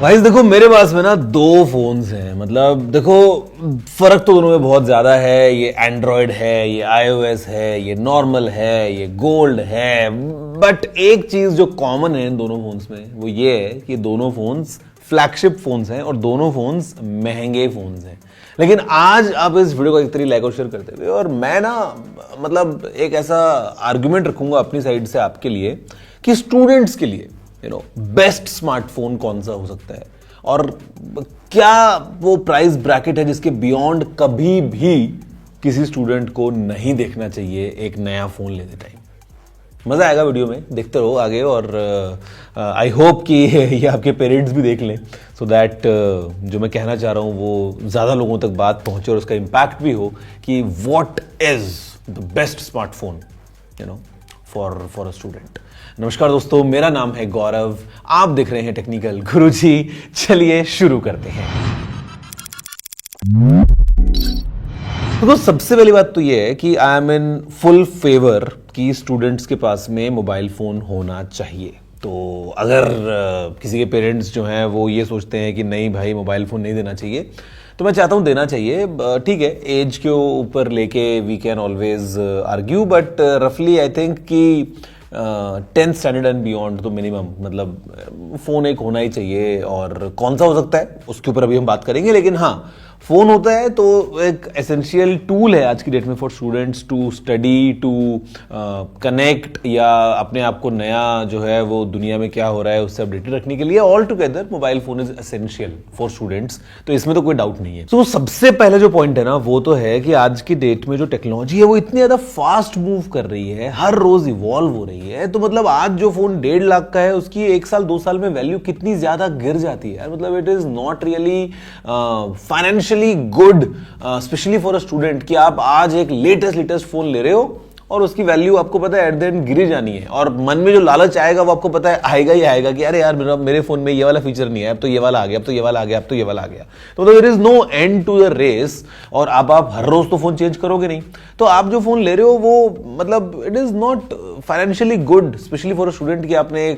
भाई देखो मेरे पास में ना दो फोन्स हैं। मतलब देखो फर्क तो दोनों में बहुत ज्यादा है। ये एंड्रॉयड है, ये iOS है, ये नॉर्मल है, ये गोल्ड है। बट एक चीज जो कॉमन है इन दोनों फोन्स में वो ये है कि दोनों फोन्स फ्लैगशिप फोन्स हैं और दोनों फोन्स महंगे फोन्स हैं। लेकिन आज आप इस वीडियो को एक तरीके लाइक और शेयर करते हुए, और मैं ना मतलब एक ऐसा आर्गुमेंट रखूंगा अपनी साइड से आपके लिए कि स्टूडेंट्स के लिए बेस्ट स्मार्टफोन कौन सा हो सकता है और क्या वो प्राइस ब्रैकेट है जिसके बियॉन्ड कभी भी किसी स्टूडेंट को नहीं देखना चाहिए एक नया फोन लेते टाइम। मजा आएगा वीडियो में, देखते रहो आगे। और आई होप कि ये आपके पेरेंट्स भी देख लें सो दैट जो मैं कहना चाह रहा हूं वो ज्यादा लोगों तक बात पहुंचे और उसका इम्पैक्ट भी हो कि what is the best smartphone for a student. नमस्कार दोस्तों, मेरा नाम है गौरव, आप देख रहे हैं टेक्निकल गुरुजी। चलिए शुरू करते हैं। तो सबसे पहली बात तो ये है कि I am in full favour कि स्टूडेंट्स के पास में मोबाइल फोन होना चाहिए। तो अगर किसी के पेरेंट्स जो हैं वो ये सोचते हैं कि नहीं भाई मोबाइल फोन नहीं देना चाहिए, तो मैं चाहता हूं देना चाहिए। ठीक है, एज के ऊपर लेके we can always argue, but रफली आई थिंक कि 10th स्टैंडर्ड एंड बियॉन्ड तो मिनिमम मतलब फोन एक होना ही चाहिए। और कौन सा हो सकता है उसके ऊपर अभी हम बात करेंगे, लेकिन हाँ फोन होता है तो एक एसेंशियल टूल है आज की डेट में for students to study, to connect या अपने आप को नया जो है वो दुनिया में क्या हो रहा है उससे अपडेटेड रखने के लिए। All together mobile phone is essential for students, तो इसमें तो कोई डाउट नहीं है। तो सबसे पहले जो पॉइंट है ना वो तो है कि आज की डेट में जो टेक्नोलॉजी है वो इतनी ज्यादा फास्ट मूव कर रही है, हर रोज इवॉल्व हो रही है। तो मतलब आज जो फोन 1.5 लाख का है उसकी 1 साल 2 साल में वैल्यू कितनी ज्यादा गिर जाती है। मतलब it is not really financially good, specially for a student, कि आप आज एक लेटेस्ट फोन ले रहे हो और उसकी वैल्यू आपको पता है एट द एंड गिरी जानी है। और मन में जो लालच आएगा वो आपको पता है आएगा ही आएगा कि अरे यार मेरे फोन में ये वाला फीचर नहीं है, अब तो ये वाला आ गया, अब तो ये वाला आ गया, अब तो ये वाला आ गया। तो there is no end to the race. और अब आप हर रोज तो फोन चेंज करोगे नहीं, तो आप जो फोन ले रहे हो वो मतलब it is not financially good, specially for a student, कि आपने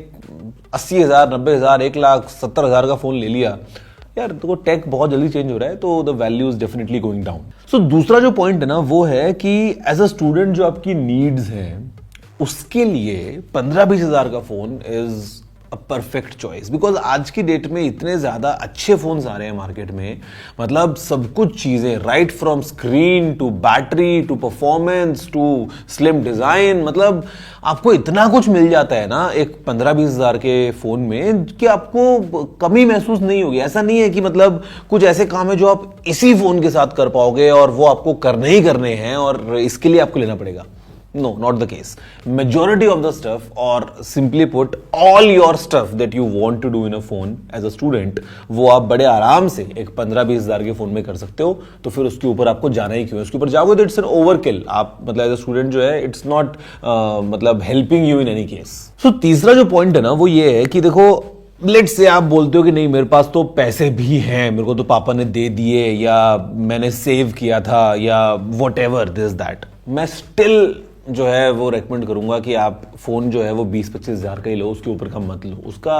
80,000, 90,000, 1,70,000 का फोन ले लिया। यार तो टेक बहुत जल्दी चेंज हो रहा है, तो the value is definitely going down. So दूसरा जो पॉइंट है ना वो है कि एज अ स्टूडेंट जो आपकी नीड्स हैं उसके लिए 15-20 हजार का phone is a perfect choice. Because आज की डेट में इतने ज्यादा अच्छे फोन्स आ रहे हैं मार्केट में, मतलब सब कुछ चीजें, right from screen to battery to performance to slim design, मतलब आपको इतना कुछ मिल जाता है ना एक 15-20 हजार के फोन में कि आपको कमी महसूस नहीं होगी। ऐसा नहीं है कि मतलब कुछ ऐसे काम है जो आप इसी फोन के साथ कर पाओगे और वो आपको करने ही करने हैं और इसके लिए आपको लेना पड़ेगा। No, not the case. Majority of the stuff, or simply put, all your stuff that you want to do in a phone as a student, वो आप बड़े आराम से एक 15-20 हजार के फोन में कर सकते हो। तो फिर उसके ऊपर आपको जाना ही क्यों है? उसके ऊपर जाओगे तो इट्स एन ओवरकिल। आप मतलब एज अ स्टूडेंट जो है इट्स नॉट मतलब helping you in any case. So तीसरा जो पॉइंट है ना वो ये है कि देखो लेट्स से आप बोलते हो कि नहीं मेरे पास तो पैसे भी हैं, मेरे को तो पापा ने दे दिए या मैंने सेव किया था या वॉट एवर दिस दैट, मैं स्टिल जो है वो रेकमेंड करूंगा कि आप फोन जो है वो 20-25 हजार का ही लो, उसके ऊपर का मत लो। उसका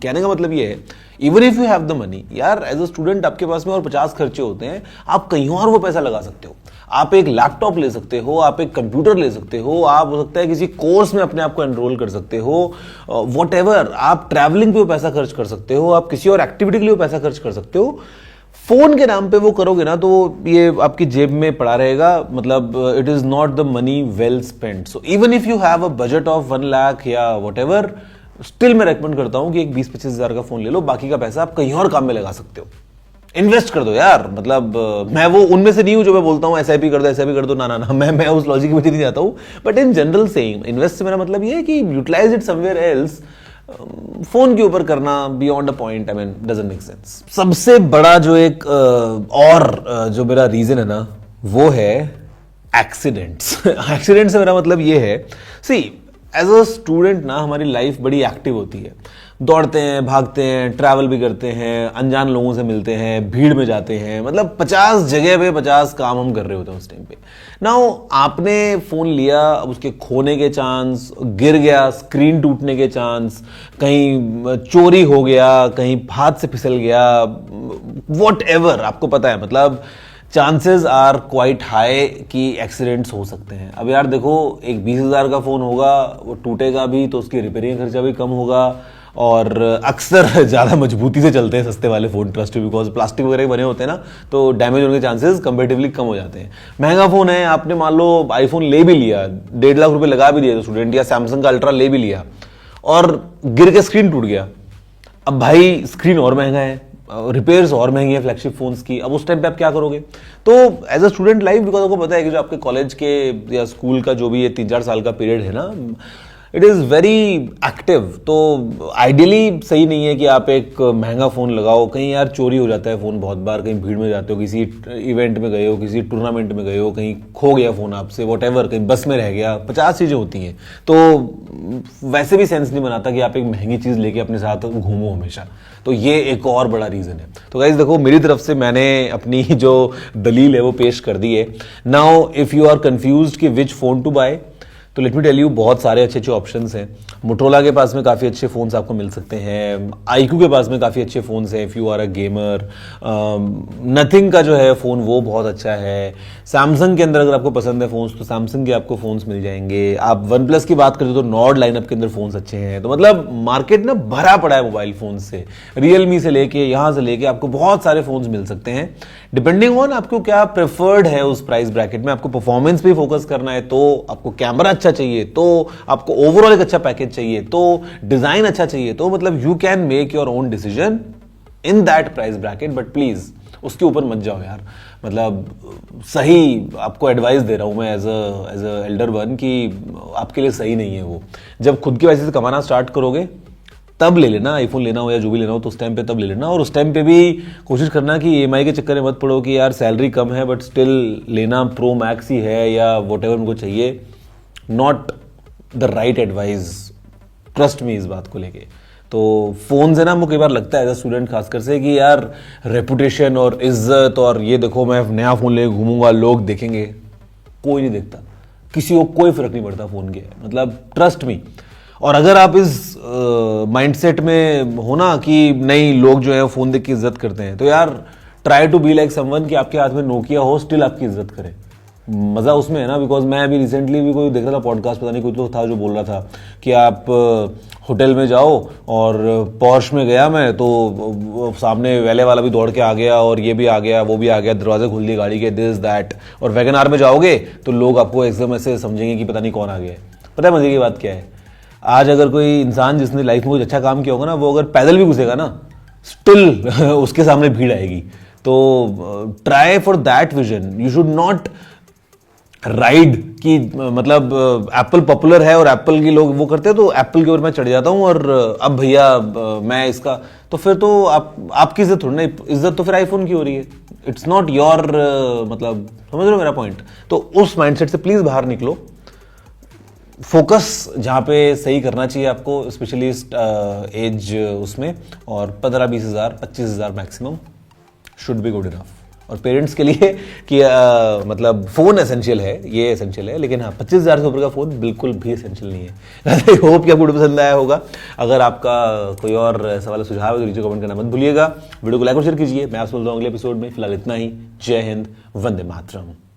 कहने का मतलब ये है even if you have the money, यार एज अ स्टूडेंट आपके पास में और 50 खर्चे होते हैं, आप कहीं और वो पैसा लगा सकते हो। आप एक लैपटॉप ले सकते हो, आप एक कंप्यूटर ले सकते हो, आप हो सकता है किसी कोर्स में अपने आप को एनरोल कर सकते हो, वॉट एवर, आप ट्रैवलिंग पे पैसा खर्च कर सकते हो, आप किसी और एक्टिविटी के लिए पैसा खर्च कर सकते हो। फोन के नाम पे वो करोगे ना तो ये आपकी जेब में पड़ा रहेगा। मतलब it is not the money well spent. So even if you have a budget of 1 lakh या वट एवर, स्टिल मैं रेकमेंड करता हूं कि एक 20-25 हजार का फोन ले लो, बाकी का पैसा आप कहीं और काम में लगा सकते हो, इन्वेस्ट कर दो यार। मतलब मैं वो उनमें से नहीं हूं जो मैं बोलता हूं SIP कर दो, SIP कर दो, ना ना ना, मैं उस लॉजिक में नहीं जाता हूं। But in general saying invest से मेरा मतलब ये है कि utilize it somewhere else. Phone के ऊपर करना beyond a point, I mean doesn't make sense. सबसे बड़ा जो एक जो मेरा रीजन है ना वो है एक्सीडेंट्स। एक्सीडेंट से मेरा मतलब ये है, सी एज अ स्टूडेंट ना हमारी लाइफ बड़ी एक्टिव होती है। दौड़ते हैं, भागते हैं, ट्रैवल भी करते हैं, अनजान लोगों से मिलते हैं, भीड़ में जाते हैं, मतलब 50 जगह पे 50 काम हम कर रहे होते हैं उस टाइम पे। नाउ आपने फोन लिया, अब उसके खोने के चांस, गिर गया, स्क्रीन टूटने के चांस, कहीं चोरी हो गया, कहीं हाथ से फिसल गया, वॉट एवर, आपको पता है, मतलब चांसेस आर क्वाइट हाई कि एक्सीडेंट्स हो सकते हैं। अब यार देखो, एक 20,000 का फोन होगा, वो टूटेगा भी तो उसकी रिपेयरिंग खर्चा भी कम होगा, और अक्सर ज़्यादा मजबूती से चलते हैं सस्ते वाले phone, trust you, because plastic वगैरह के बने होते हैं ना, तो डैमेज होने के चांसेस कंपेरेटिवली कम हो जाते हैं। महंगा फ़ोन है, आपने मान लो आईफोन ले भी लिया, 1.5 लाख रुपए लगा भी दिया तो स्टूडेंट, या सैमसंग का अल्ट्रा ले भी लिया और गिर के स्क्रीन टूट गया, अब भाई स्क्रीन और महंगा है, रिपेयर्स और महंगी है फ्लैगशिप फोन्स की, अब उस टाइम पे आप क्या करोगे? तो as a student life, because आपको पता है कि जो आपके कॉलेज के या स्कूल का जो भी ये 3-4 साल का पीरियड है ना, इट इज़ वेरी एक्टिव, तो आइडियली सही नहीं है कि आप एक महंगा फ़ोन लगाओ, कहीं यार चोरी हो जाता है फ़ोन बहुत बार, कहीं भीड़ में जाते हो, किसी इवेंट में गए हो, किसी टूर्नामेंट में गए हो, कहीं खो गया फ़ोन आपसे, वॉट एवर, कहीं बस में रह गया, 50 चीज़ें होती हैं, तो वैसे भी सेंस नहीं बनाता कि आप एक महंगी चीज़ लेके अपने साथ घूमो हमेशा, तो ये एक और बड़ा रीज़न है। तो गाइस देखो, मेरी तरफ से मैंने अपनी जो दलील है वो पेश कर दी है। Now if you are confused कि विच फ़ोन टू बाय, तो लेट मी टेल यू, बहुत सारे अच्छे अच्छे ऑप्शंस हैं। मोटरोला के पास में काफ़ी अच्छे फ़ोन्स आपको मिल सकते हैं, आईक्यू के पास में काफ़ी अच्छे फ़ोन्स हैं if you are a gamer, Nothing का जो है फ़ोन वो बहुत अच्छा है। सैमसंग के अंदर अगर आपको पसंद है फ़ोन्स, तो सैमसंग के आपको फ़ोन्स मिल जाएंगे। आप वन प्लस की बात करते हो तो नॉर्ड लाइनअप के अंदर फ़ोन्स अच्छे हैं। तो मतलब मार्केट ना भरा पड़ा है मोबाइल फ़ोन से, रियलमी से लेके यहाँ से लेके आपको बहुत सारे फ़ोन्स मिल सकते हैं, डिपेंडिंग ऑन आपको क्या प्रेफर्ड है उस प्राइस ब्रैकेट में। आपको परफॉर्मेंस पे फोकस करना है तो, आपको कैमरा अच्छा चाहिए तो, आपको ओवरऑल एक अच्छा पैकेज चाहिए तो, डिजाइन अच्छा चाहिए तो, मतलब you can make your own decision in that price bracket, but please उसके ऊपर मत जाओ यार। मतलब सही आपको एडवाइस दे रहा हूं मैं एज अ एल्डर वन कि आपके लिए सही नहीं है वो। जब खुद की वजह से कमाना स्टार्ट करोगे तब ले लेना, आईफोन लेना हो या जो भी लेना हो तो उस टाइम पे तब ले लेना, और उस टाइम पे भी कोशिश करना कि ईएमआई के चक्कर में मत पड़ो कि यार सैलरी कम है बट स्टिल लेना प्रो मैक्स ही है या वॉट एवर उनको चाहिए। Not the right advice, trust me इस बात को लेके। तो फोन से ना मुझे कई बार लगता है एज अ स्टूडेंट खासकर से कि यार रेपुटेशन और इज्जत, और ये देखो मैं नया फोन लेके घूमूंगा, लोग देखेंगे, कोई नहीं देखता, किसी को कोई फर्क नहीं पड़ता फोन के, मतलब ट्रस्ट मी। और अगर आप इस माइंडसेट में हो ना कि नहीं लोग जो है फोन देख के इज्जत करते हैं, तो यार try to be like someone कि आपके हाथ में नोकिया हो, स्टिल आपकी इज्जत करे। मजा उसमें है ना, बिकॉज मैं अभी रिसेंटली भी कोई देख रहा था पॉडकास्ट, पता नहीं कोई तो था जो बोल रहा था कि आप होटल में जाओ, और पॉर्श में गया मैं तो सामने वेले वाला भी दौड़ के आ गया, और ये भी आ गया, वो भी आ गया, दरवाजे खुल दिए गाड़ी के, दिस दैट। और वैगन आर में जाओगे तो लोग आपको एकदम ऐसे समझेंगे कि पता नहीं कौन आ गया है। पता है मजे की बात क्या है? आज अगर कोई इंसान जिसने लाइफ में कुछ अच्छा काम किया होगा ना, वो अगर पैदल भी घुसेगा ना, स्टिल उसके सामने भीड़ आएगी। तो try for that vision, you should not ride कि मतलब एप्पल पॉपुलर है और एप्पल के लोग वो करते हैं तो एप्पल के ऊपर मैं चढ़ जाता हूं, और अब भैया मैं इसका, तो फिर तो आपकी इज्जत थोड़ी ना, इज्जत तो फिर आईफोन की हो रही है। इट्स नॉट योर, मतलब समझ रहे हो मेरा पॉइंट? तो उस माइंडसेट से प्लीज बाहर निकलो, फोकस जहाँ पे सही करना चाहिए आपको, स्पेशली इस एज उसमें, और 15-20 हज़ार 25 हज़ार maximum should be good enough. और पेरेंट्स के लिए कि मतलब फ़ोन एसेंशियल है, ये एसेंशियल है, लेकिन हाँ 25 हज़ार से ऊपर का फ़ोन बिल्कुल भी एसेंशियल नहीं है। आई होप कि आपको वीडियो पसंद आया होगा। अगर आपका कोई और ऐसा वाला सुझाव है तो नीचे कमेंट करना मत भूलिएगा। वीडियो को लाइक और शेयर कीजिए। मैं आपसे मिलता हूं अगले एपिसोड में। फिलहाल इतना ही। जय हिंद, वंदे मातरम।